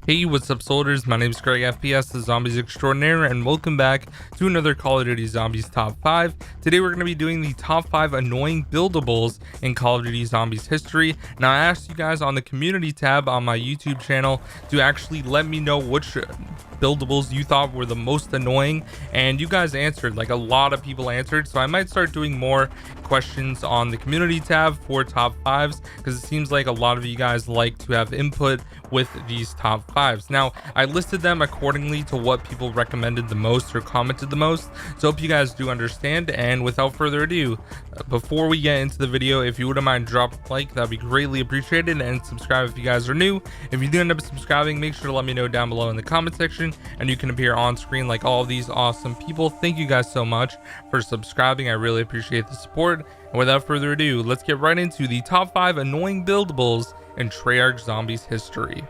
Hey, what's up soldiers? My name is GregFPS, the Zombies Extraordinaire, and welcome back to another Call of Duty Zombies Top 5. Today we're going to be doing the top 5 annoying buildables in Call of Duty Zombies history. Now I asked you guys on the community tab on my YouTube channel to actually let me know which buildables you thought were the most annoying, and you guys answered, like a lot of people answered, so I might start doing more questions on the community tab for top 5s because it seems like a lot of you guys like to have input with these top 5s. Now I listed them accordingly to what people recommended the most or commented the most, so hope you guys do understand. And without further ado, before we get into the video, if you wouldn't mind drop a like, that'd be greatly appreciated, and subscribe if you guys are new. If you do end up subscribing, make sure to let me know down below in the comment section and you can appear on screen like all of these awesome people. Thank you guys so much for subscribing. I really appreciate the support. And without further ado, let's get right into the top 5 annoying buildables in Treyarch Zombies history.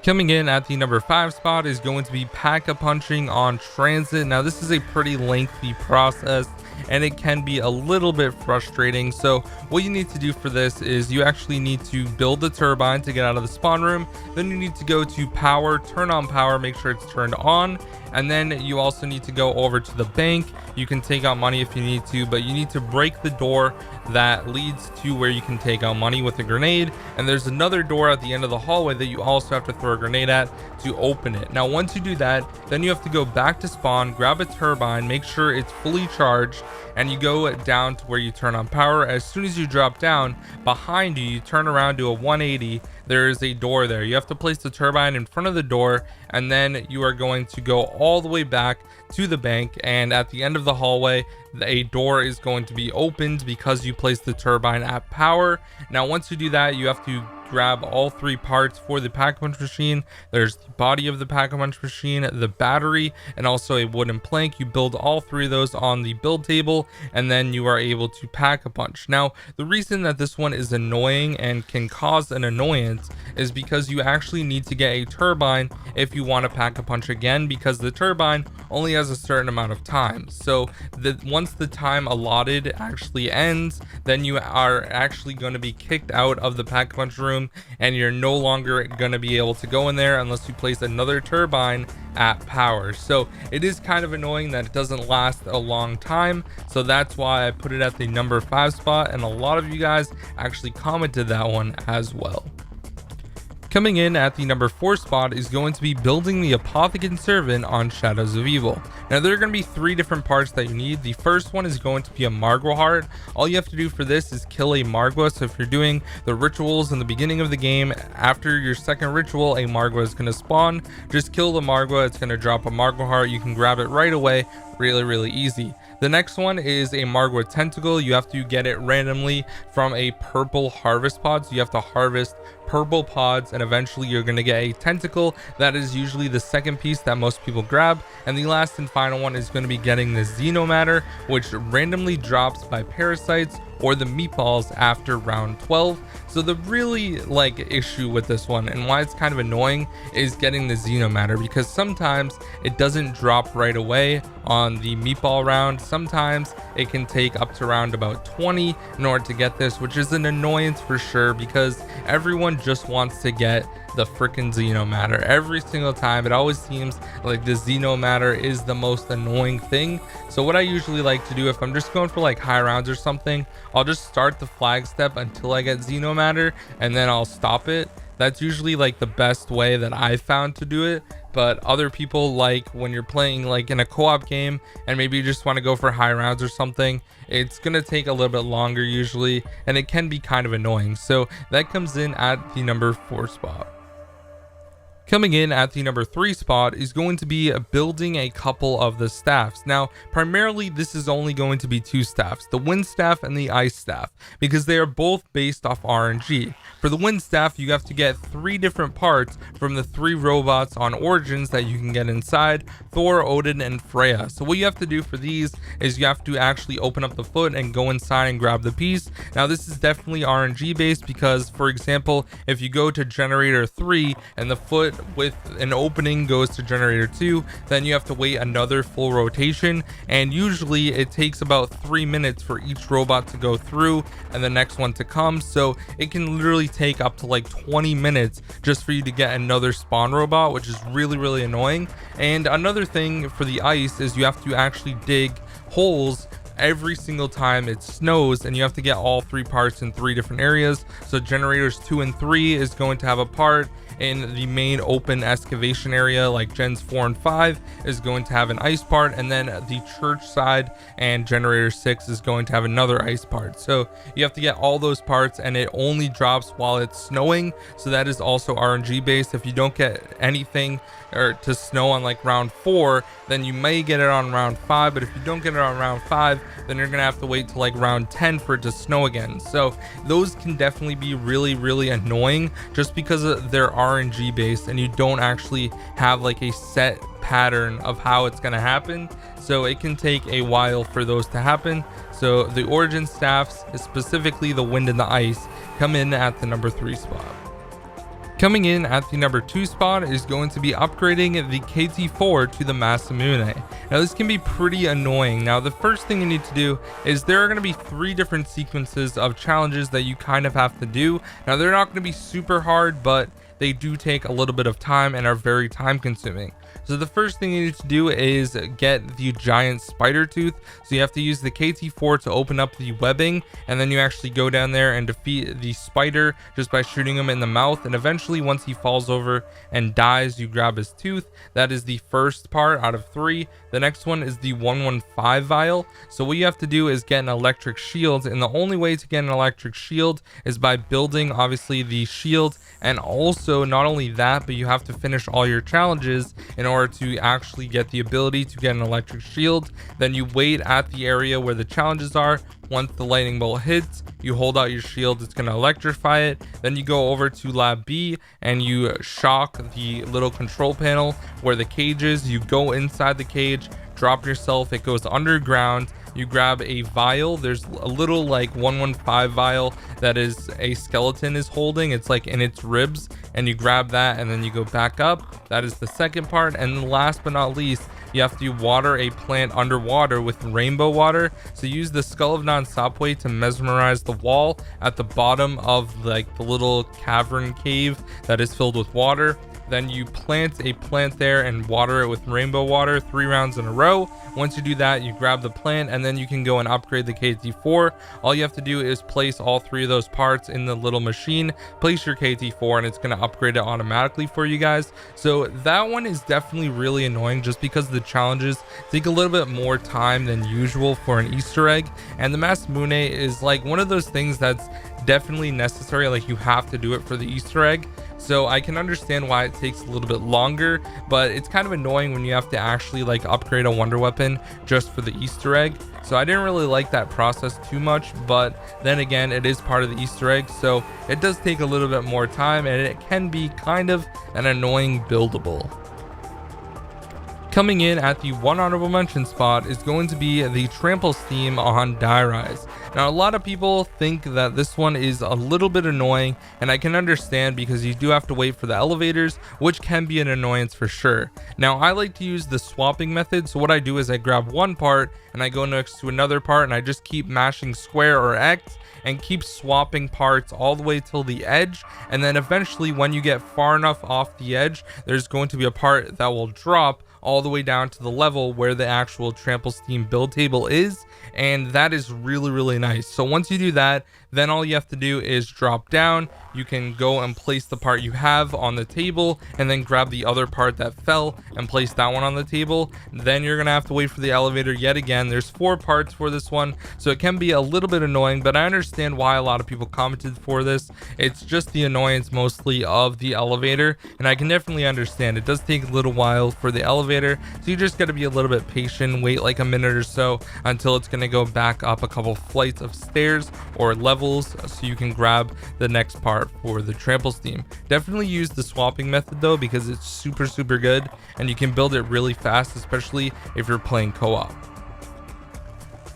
Coming in at the number 5 spot is going to be Pakka punching on transit. Now this is a pretty lengthy process and it can be a little bit frustrating. So what you need to do for this is you actually need to build the turbine to get out of the spawn room. Then you need to go to power, turn on power, make sure it's turned on. And then you also need to go over to the bank. You can take out money if you need to, but you need to break the door that leads to where you can take out money with a grenade. And there's another door at the end of the hallway that you also have to throw a grenade at to open it. Now once you do that, then you have to go back to spawn, grab a turbine, make sure it's fully charged, and you go down to where you turn on power. As soon as you drop down, behind you, you turn around to a 180. There is a door there. You have to place the turbine in front of the door, and then you are going to go all the way back to the bank, and at the end of the hallway a door is going to be opened because you placed the turbine at power. Now once you do that, you have to grab all 3 parts for the Pakka punch machine. There's the body of the Pakka punch machine, the battery, and also a wooden plank. You build all 3 of those on the build table, and then you are able to Pakka punch. Now the reason that this one is annoying and can cause an annoyance is because you actually need to get a turbine if you want to Pakka punch again, because the turbine only has a certain amount of time. So once the time allotted actually ends, then you are actually going to be kicked out of the Pakka punch room, and you're no longer going to be able to go in there unless you place another turbine at power. So it is kind of annoying that it doesn't last a long time, so that's why I put it at the number 5 spot, and a lot of you guys actually commented that one as well. Coming in at the number 4 spot is going to be building the Apothecant Servant on Shadows of Evil. Now there are going to be 3 different parts that you need. The first one is going to be a Margo heart. All you have to do for this is kill a Margo. So if you're doing the rituals in the beginning of the game, after your second ritual, a Margo is going to spawn. Just kill the Margo. It's going to drop a Margo heart. You can grab it right away. Really easy. The next one is a Margo Tentacle. You have to get it randomly from a purple harvest pod. So you have to harvest purple pods, and eventually you're going to get a tentacle. That is usually the second piece that most people grab. And the last and final one is going to be getting the Xenomatter, which randomly drops by parasites or the meatballs after round 12. So the really issue with this one and why it's kind of annoying is getting the Xenomatter, because sometimes it doesn't drop right away on the meatball round. Sometimes it can take up to round about 20 in order to get this, which is an annoyance for sure, because everyone just wants to get the freaking Xenomatter every single time. It always seems like the Xenomatter is the most annoying thing. So what I usually like to do, if I'm just going for high rounds or something, I'll just start the flag step until I get Xenomatter, and then I'll stop it. That's usually the best way that I found to do it. But other people, when you're playing in a co-op game and maybe you just want to go for high rounds or something, it's gonna take a little bit longer usually, and it can be kind of annoying. So that comes in at the number 4 spot. Coming in at the number 3 spot is going to be building a couple of the staffs. Now, primarily this is only going to be 2 staffs, the wind staff and the ice staff, because they are both based off RNG. For the wind staff, you have to get 3 different parts from the 3 robots on Origins that you can get inside: Thor, Odin, and Freya. So what you have to do for these is you have to actually open up the foot and go inside and grab the piece. Now this is definitely RNG based, because for example, if you go to generator 3 and the foot with an opening goes to generator 2, then you have to wait another full rotation, and usually it takes about 3 minutes for each robot to go through and the next one to come. So it can literally take up to like 20 minutes just for you to get another spawn robot, which is really annoying. And another thing for the ice is you have to actually dig holes every single time it snows, and you have to get all 3 parts in 3 different areas. So generators 2 and 3 is going to have a part in the main open excavation area, like gens 4 and 5 is going to have an ice part, and then the church side and generator 6 is going to have another ice part. So you have to get all those parts, and it only drops while it's snowing, so that is also RNG based. If you don't get anything or to snow on like round 4, then you may get it on round 5, but if you don't get it on round 5, then you're gonna have to wait till like round 10 for it to snow again. So those can definitely be really annoying just because they're RNG based and you don't actually have like a set pattern of how it's gonna happen. So it can take a while for those to happen. So the origin staffs, specifically the wind and the ice, come in at the number 3 spot. Coming in at the number 2 spot is going to be upgrading the KT4 to the Masamune. Now this can be pretty annoying. Now the first thing you need to do is there are going to be 3 different sequences of challenges that you kind of have to do. Now they're not going to be super hard, but they do take a little bit of time and are very time consuming. So the first thing you need to do is get the giant spider tooth. So you have to use the KT4 to open up the webbing, and then you actually go down there and defeat the spider just by shooting him in the mouth. And eventually once he falls over and dies, you grab his tooth. That is the first part out of 3. The next one is the 115 vial. So what you have to do is get an electric shield, and the only way to get an electric shield is by building obviously the shield, and also not only that, but you have to finish all your challenges in order to actually get the ability to get an electric shield. Then you wait at the area where the challenges are. Once the lightning bolt hits, you hold out your shield, it's going to electrify it. Then you go over to lab B and you shock the little control panel where the cage is. You go inside the cage, drop yourself, it goes underground. You grab a vial. There's a little like 115 vial that is a skeleton is holding. It's like in its ribs, and you grab that and then you go back up. That is the second part. And last but not least, you have to water a plant underwater with rainbow water. So use the Skull of Non-Stopway to mesmerize the wall at the bottom of like the little cavern cave that is filled with water. Then you plant a plant there and water it with rainbow water 3 rounds in a row. Once you do that, you grab the plant and then you can go and upgrade the KT4. All you have to do is place all 3 of those parts in the little machine, place your KT4, and it's going to upgrade it automatically for you guys. So that one is definitely really annoying just because the challenges take a little bit more time than usual for an Easter egg. And the Masamune is like one of those things that's definitely necessary, like you have to do it for the Easter egg. So I can understand why it takes a little bit longer, but it's kind of annoying when you have to actually like upgrade a wonder weapon just for the Easter egg. So I didn't really like that process too much, but then again, it is part of the Easter egg, so it does take a little bit more time and it can be kind of an annoying buildable. Coming in at the 1 honorable mention spot is going to be the trample steam on Die Rise. Now a lot of people think that this one is a little bit annoying, and I can understand because you do have to wait for the elevators, which can be an annoyance for sure. Now I like to use the swapping method, so what I do is I grab one part and I go next to another part and I just keep mashing square or X and keep swapping parts all the way till the edge, and then eventually when you get far enough off the edge, there's going to be a part that will drop all the way down to the level where the actual trample steam build table is, and that is really nice. So once you do that, then all you have to do is drop down. You can go and place the part you have on the table and then grab the other part that fell and place that one on the table. Then you're gonna have to wait for the elevator yet again. There's 4 parts for this one, so it can be a little bit annoying, but I understand why a lot of people commented for this. It's just the annoyance mostly of the elevator, and I can definitely understand it does take a little while for the elevator, so you just got to be a little bit patient, wait like a minute or so until it's going to go back up a couple flights of stairs or levels so you can grab the next part for the trample steam. Definitely use the swapping method though, because it's super good and you can build it really fast, especially if you're playing co-op.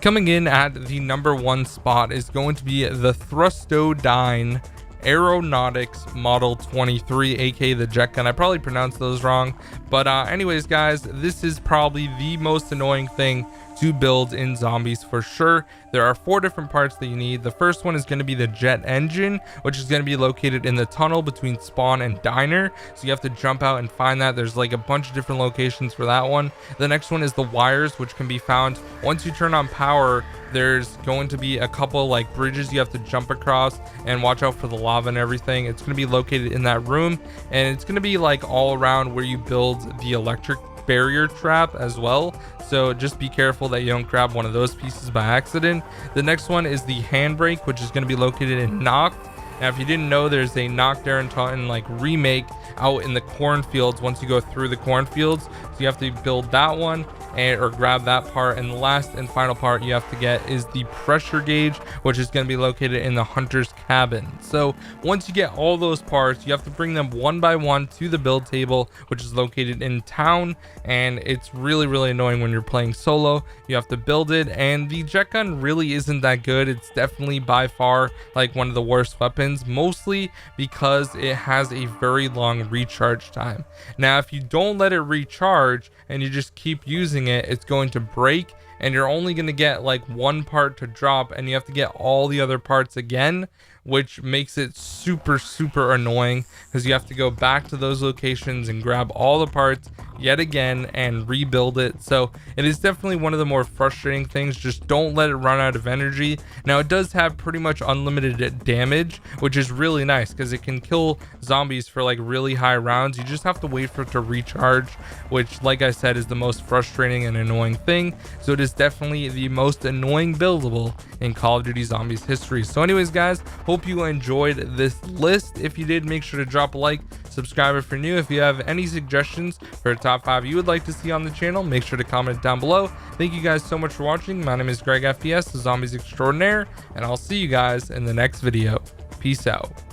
Coming in at the number 1 spot is going to be the Thrustodyne Aeronautics Model 23, aka the jet gun. I probably pronounced those wrong, but anyways guys, this is probably the most annoying thing to build in zombies for sure. There are 4 different parts that you need. The first one is going to be the jet engine, which is going to be located in the tunnel between spawn and diner, so you have to jump out and find that. There's like a bunch of different locations for that one. The next one is the wires, which can be found once you turn on power. There's going to be a couple like bridges you have to jump across, and watch out for the lava and everything. It's going to be located in that room, and it's going to be like all around where you build the electric barrier trap as well, so just be careful that you don't grab one of those pieces by accident. The next one is the handbrake, which is going to be located in Knocked. Now if you didn't know, there's a Knocked Darren Taunton like remake out in the cornfields once you go through the cornfields, so you have to build that one or grab that part. And the last and final part you have to get is the pressure gauge, which is going to be located in the hunter's cabin. So once you get all those parts, you have to bring them one by one to the build table, which is located in town, and it's really annoying when you're playing solo. You have to build it, and the jet gun really isn't that good. It's definitely by far like one of the worst weapons, mostly because it has a very long recharge time. Now if you don't let it recharge and you just keep using it, it's going to break, and you're only going to get like one part to drop, and you have to get all the other parts again, which makes it super annoying because you have to go back to those locations and grab all the parts yet again and rebuild it. So it is definitely one of the more frustrating things. Just don't let it run out of energy. Now it does have pretty much unlimited damage, which is really nice because it can kill zombies for like really high rounds. You just have to wait for it to recharge, which like I said is the most frustrating and annoying thing. So it is definitely the most annoying buildable in Call of Duty Zombies history. So anyways guys, hope you enjoyed this list. If you did, make sure to drop a like, subscribe if you're new. If you have any suggestions for a top 5 you would like to see on the channel, make sure to comment down below. Thank you guys so much for watching. My name is GregFPS, the Zombies Extraordinaire, and I'll see you guys in the next video. Peace out.